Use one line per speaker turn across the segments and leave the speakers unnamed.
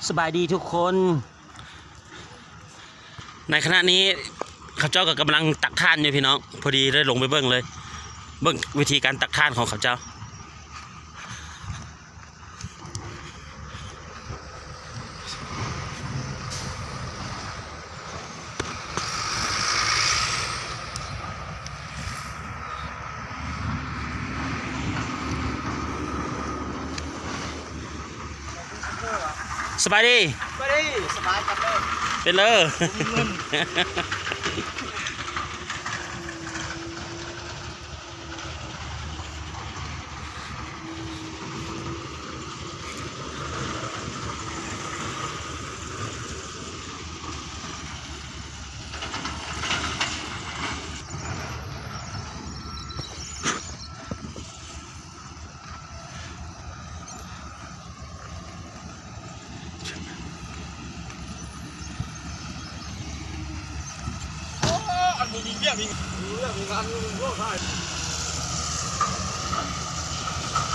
สบายดีทุกคนในขณะนี้ข้าเจ้าก็กำลังตักท่านอยู่พี่น้องพอดีได้ลงไปเบิ้งเลยเบิ้งวิธีการตักท่านของข้าเจ้าสบายดี
สบายครับเลย
เป็นเลย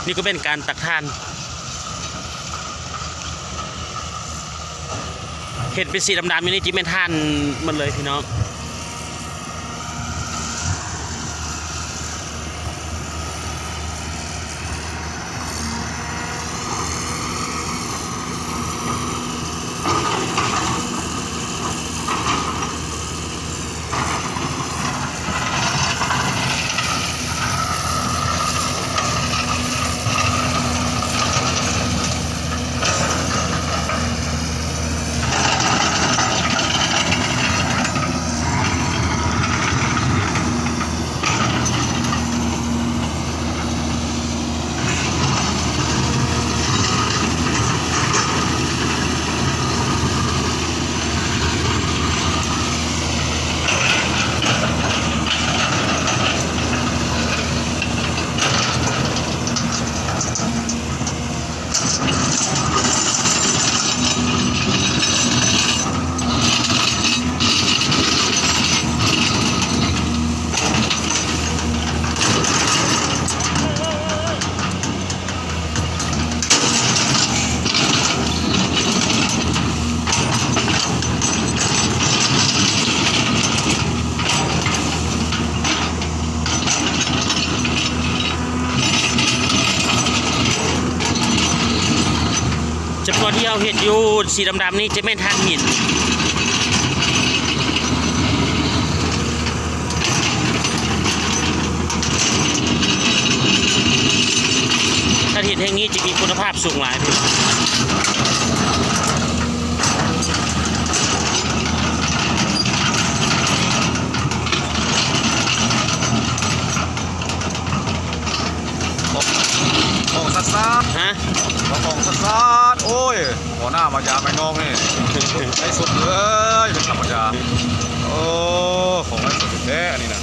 นี่ก็เป็นการตักทานเห็ดเป็นสีดำๆอยู่นี่จิเป็นท่านมันเลยพี่น้องจำนวนที่เราเห็นอยู่สีดำๆนี่จะไม่ท่านหินท่านหินแห่งนี้จะมีคุณภาพสูงหลายพี่
ของสัตว์
ฮะ
ของสัตว์โอ้ยหัวหน้ามายาไม่น้องนี่ไอ้สุดเลยเป็นธรรมดาโอ้ของไอ้สุดแท้อันนี้นะ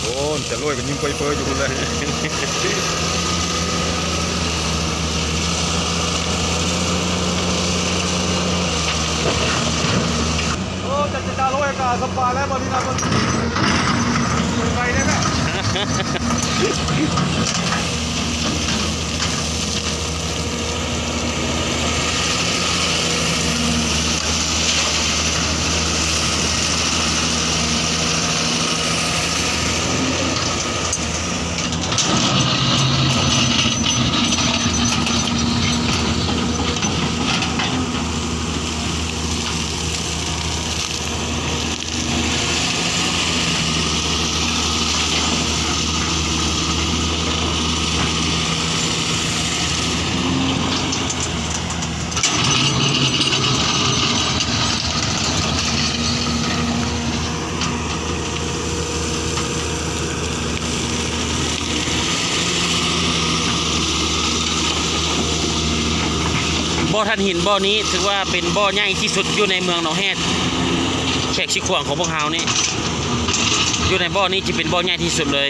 โอ้จะรวยกันยิ้มเฟ้ยๆอยู่เลยโอ้จะรวยกันสบายแล้วบริณาคนไปได้ไหม
บ่อท่านหินบ่อนี้ถือว่าเป็นบ่อใหญ่ที่สุดอยู่ในเมืองหนองแฮดแขกชิขวางของพวกเรานี่อยู่ในบ่อนี้จะเป็นบ่อใหญ่ที่สุดเลย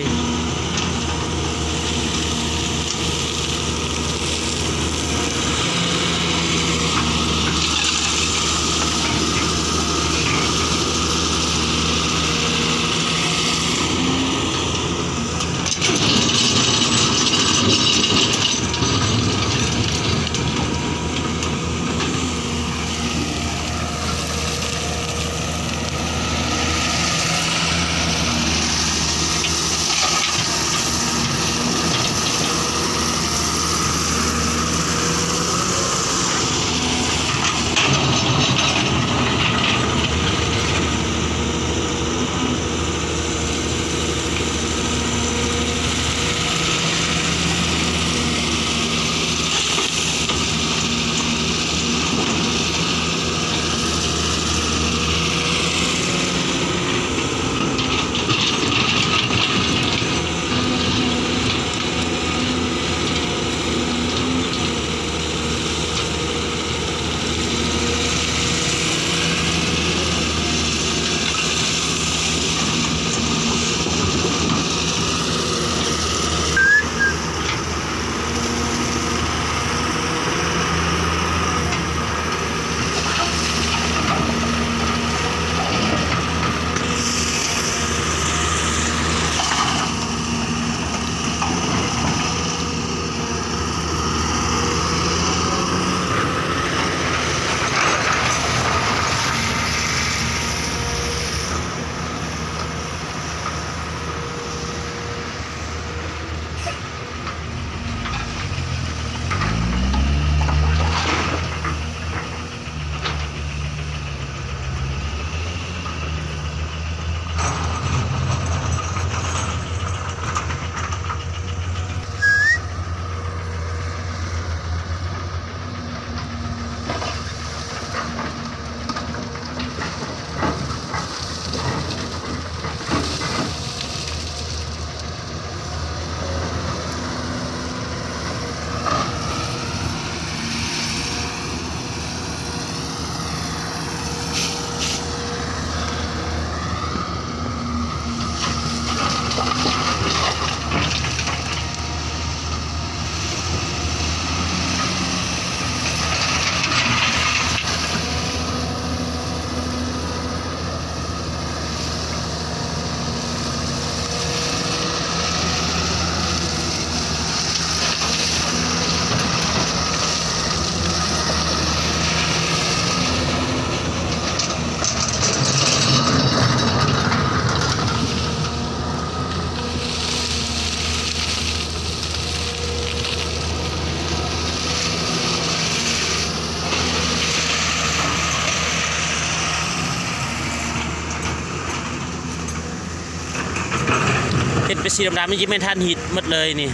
สีดำๆนี่จะไม่ทันหิดหมดเลยนี่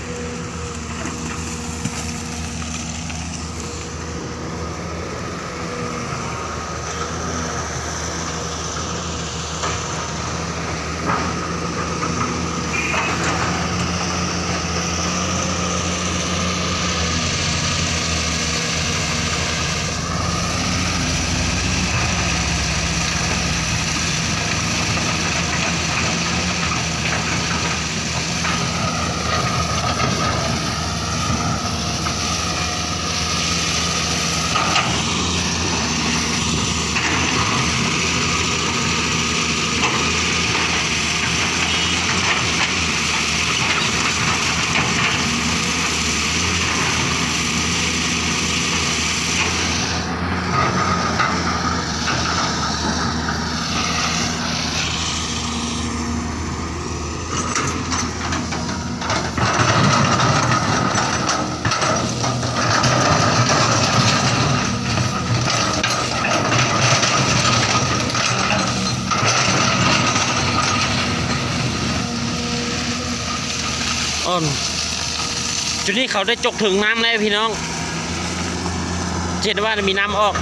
จุดนี้เขาได้จกถึงน้ำแล้วพี่น้องเห็นว่ามีน้ำออก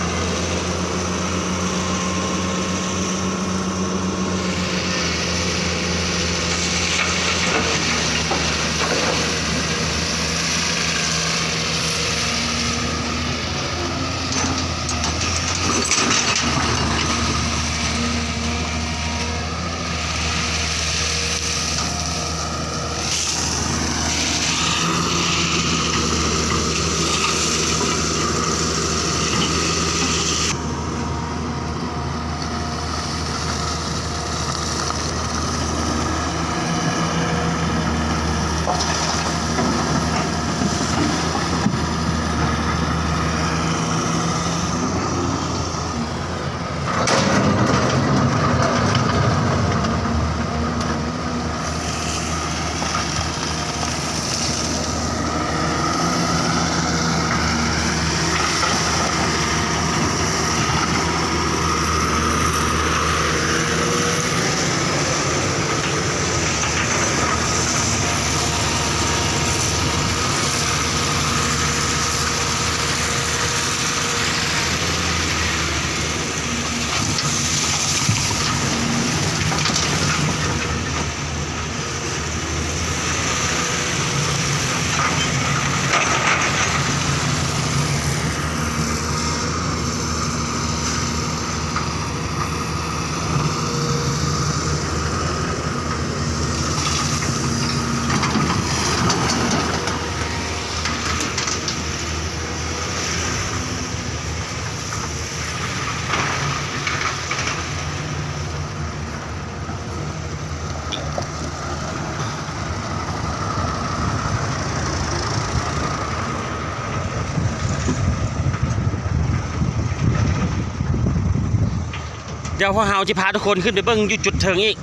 เดี๋ยวพ่อเฮาจะพาทุกคนขึ้นไปเบิ้งอยู่จุดเทิงอีก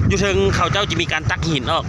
อยู่เทิงเขาเจ้าจะมีการตักหินออก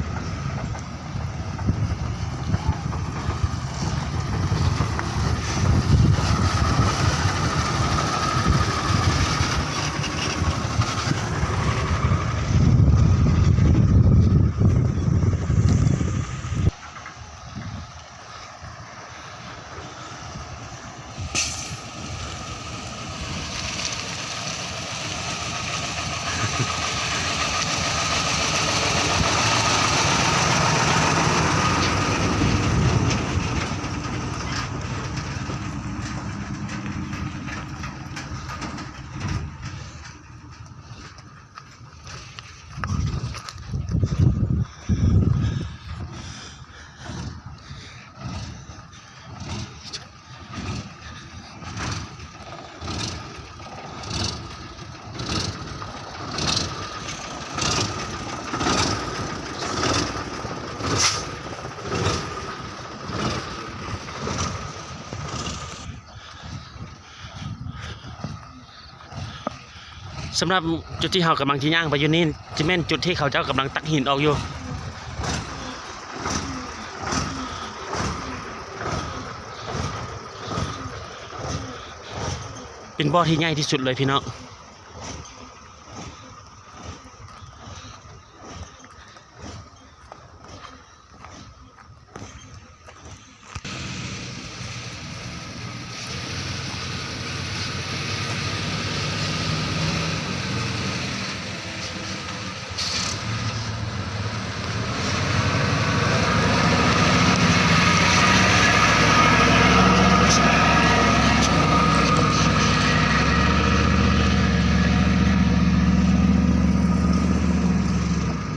สำหรับจุดที่เขากำลังที่ย่างไปอยู่นี่จะแม่นจุดที่เขาเจ้ากำลังตักหินออกอยู่เป็นบ่อที่ใหญ่ที่สุดเลยพี่น้อง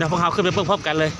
เดี๋ยวพวกเขาขึ้นไปเบิ่งพร้อมกันเลย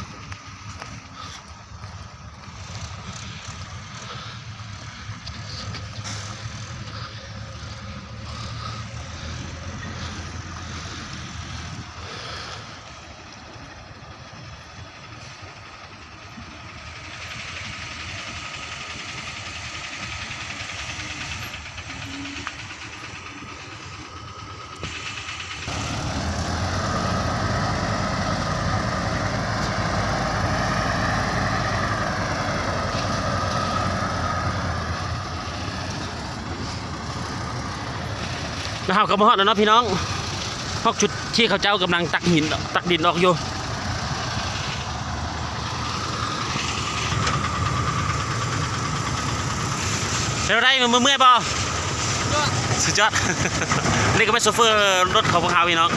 นะครับกับมอดแล้วเนาะพี่น้องพวกชุดที่เขาเจ้ากำลังตักหินตักดินออกอยู่เร็วได้เมื่อยป่ะสุดยอด นี่ก็เป็นโซเฟอร์รถของพวกเขาพี่น้อง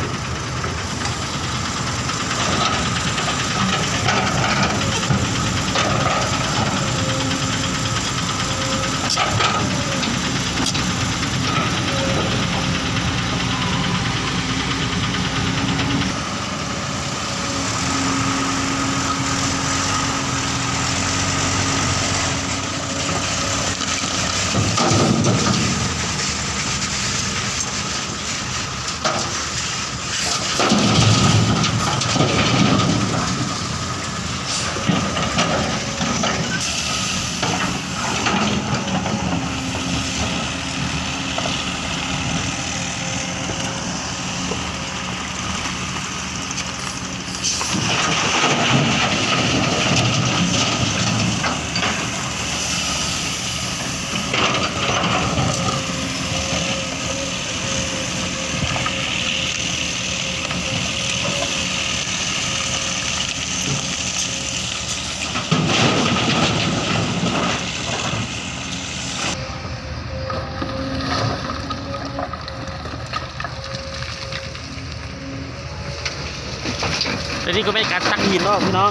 และนี่ก็เป็นการตักหินเนาะพี่น้อง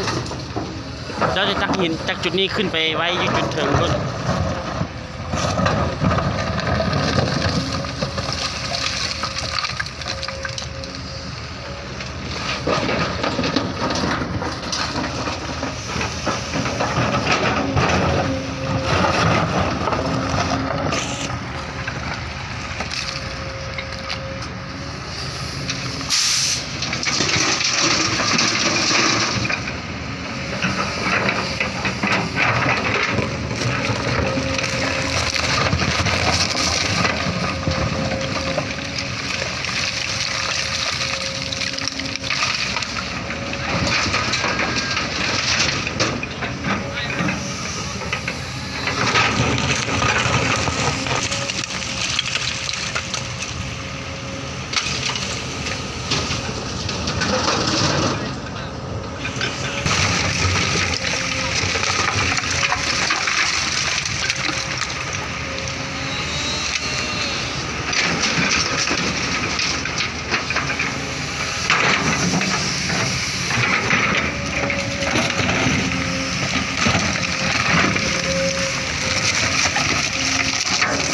เราจะตักหินจากจุดนี้ขึ้นไปไว้อยู่จุดถึงรถ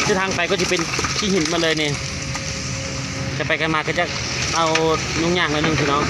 ที่ทางไปก็จะเป็นที่หินมาเลยเนี่ยจะไปกันมาก็จะเอานุ่งยางเลยนึงพี่น้อง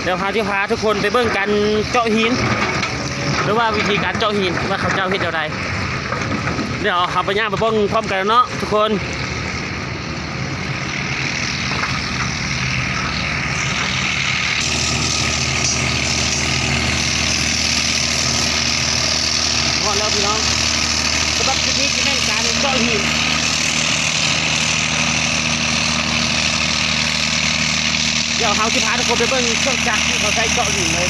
เดี๋ยวพาทุกคนไปเบิ่งกันเจาะหินหรือว่าวิธีการเจาะหินว่าเขาเจ้าเฮ็ดอะไรเดี๋ยวเอาไปย่างไปเบิ่งพร้อมกันเนาะทุกคนพอแล้วพี่น้องสำหรับคลิปนี้จะเป็นการเจาะหินเดี๋ยวเขาจะพาทุกคนไปเบิ่งเครื่องจักรที่เขาใช้เจาะหินเลย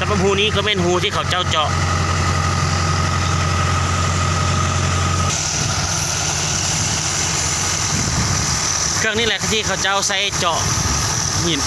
ำหรับหูนี้ก็เป็นหูที่เขาเจ้าเจาะเครื่องนี้แหละที่เขาเจ้าใส่เจาะหิน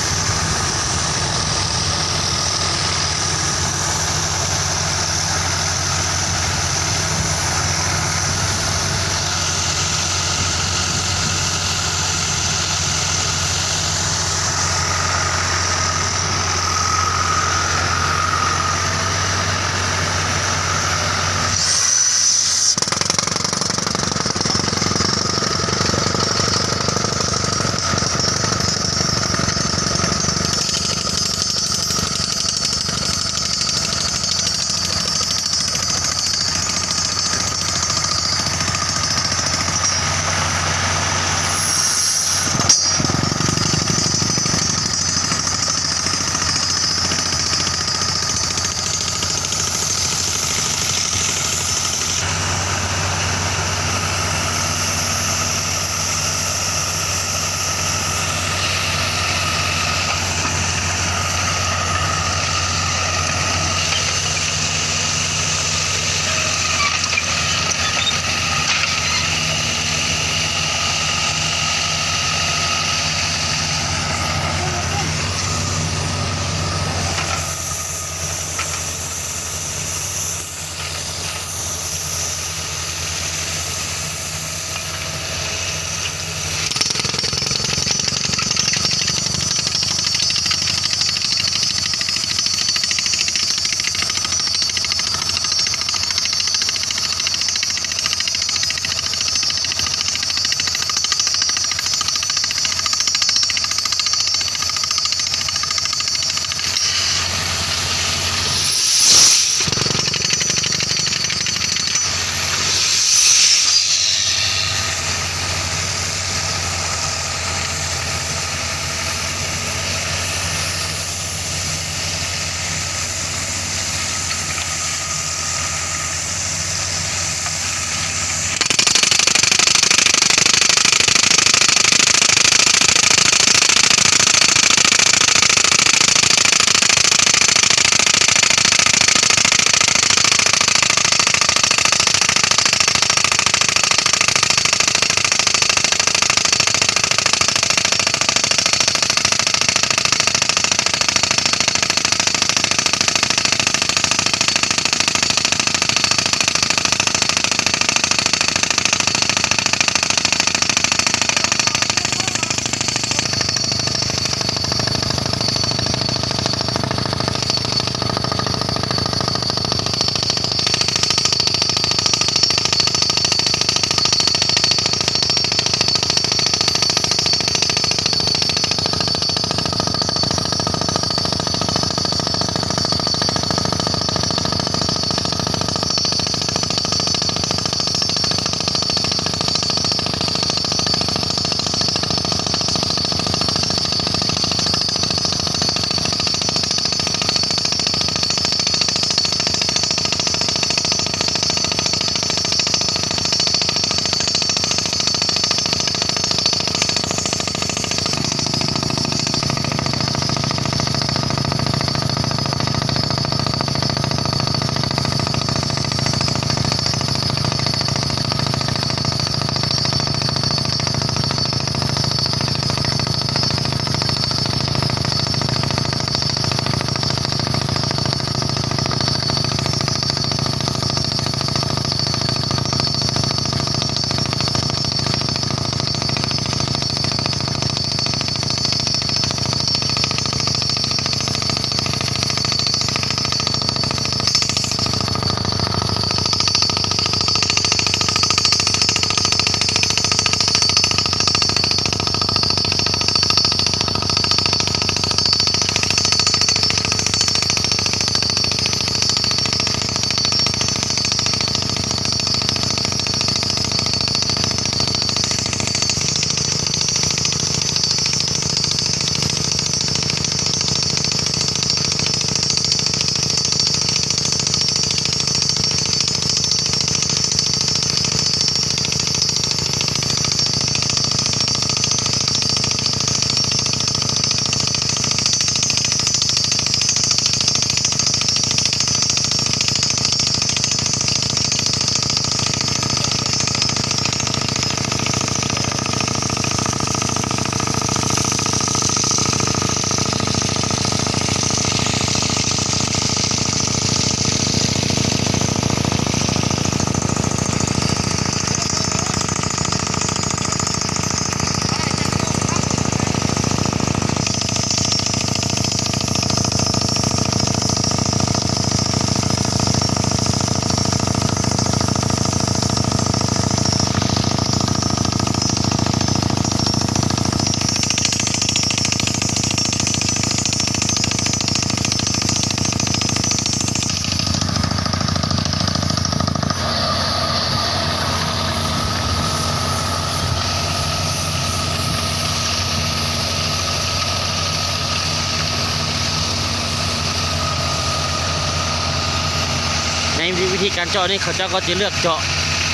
วิธีการเจาะนี่เขาเจ้าก็จะเลือกเจาะ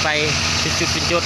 ไปเป็นจุดเป็นจุด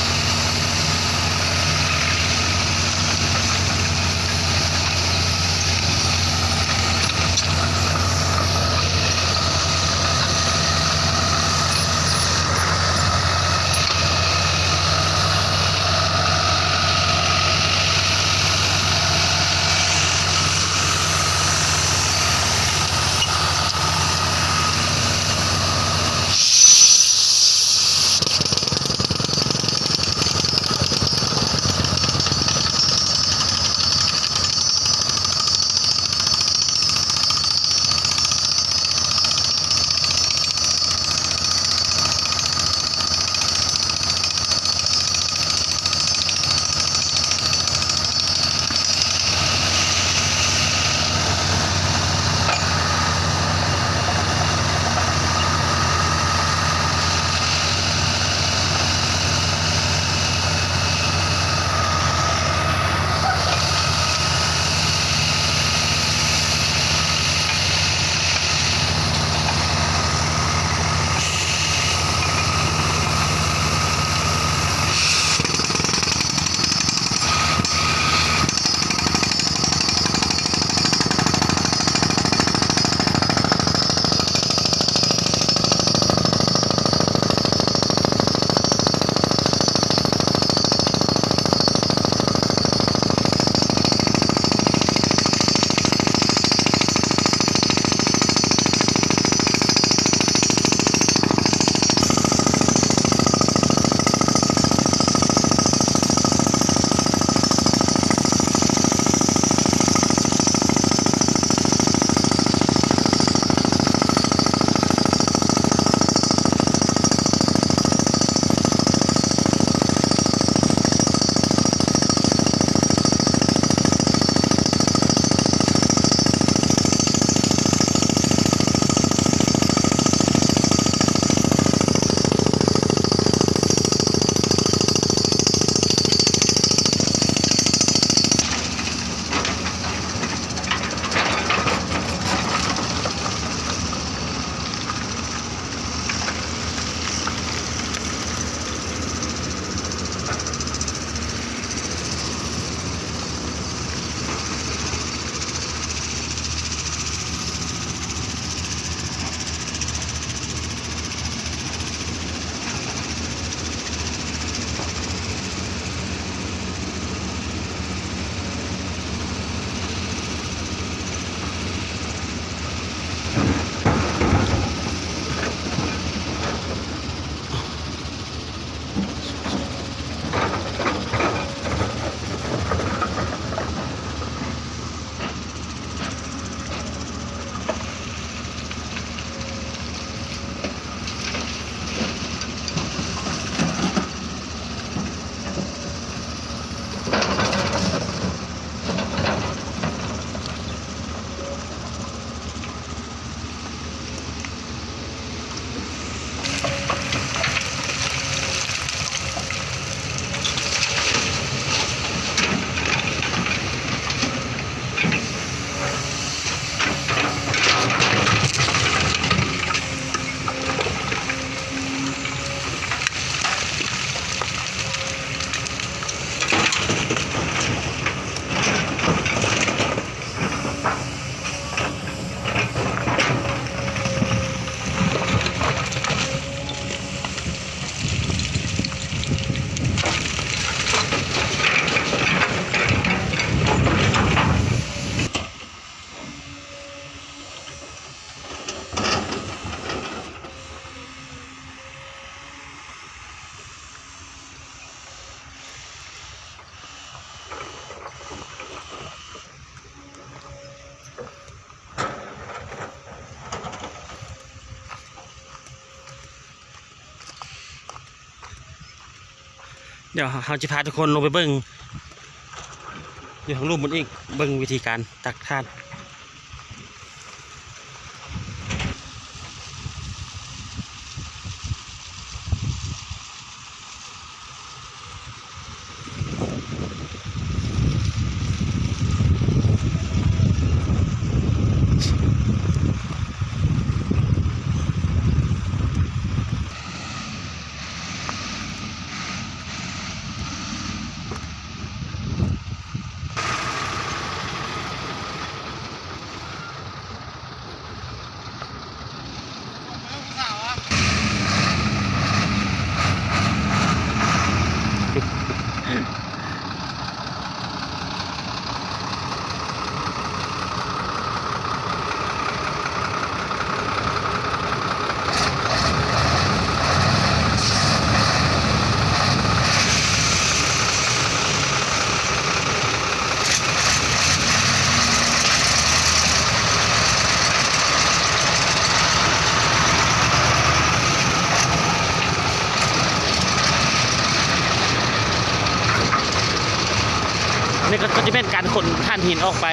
เดี๋ยวเราจะพาทุกคนลงไปเบิ้งอยู่ทางรูปมันอีกเบิ้งวิธีการตักทาน นี้ก็จะเป็นการขนถ่านหินออกไป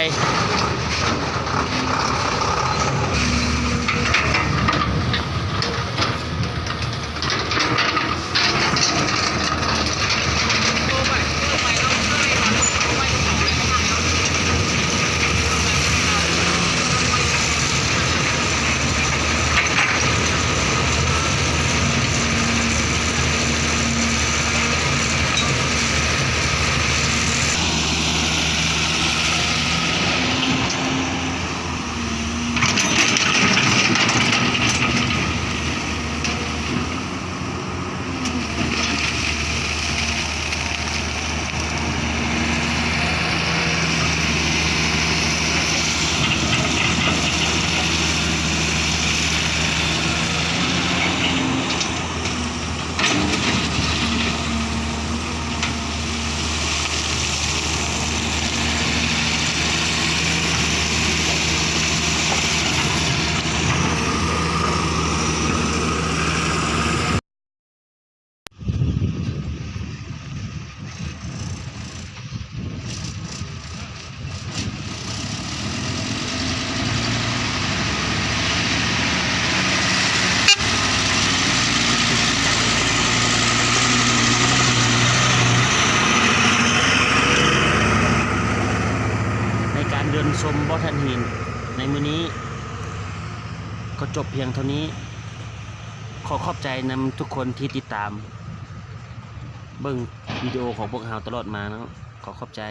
เดินชมบ่อถ่านหินในมื้อนี้ก็จบเพียงเท่านี้ขอขอบใจนำทุกคนที่ติดตามเบิ่งวิดีโอของพวกเราตลอดมาเนาะขอขอบใจ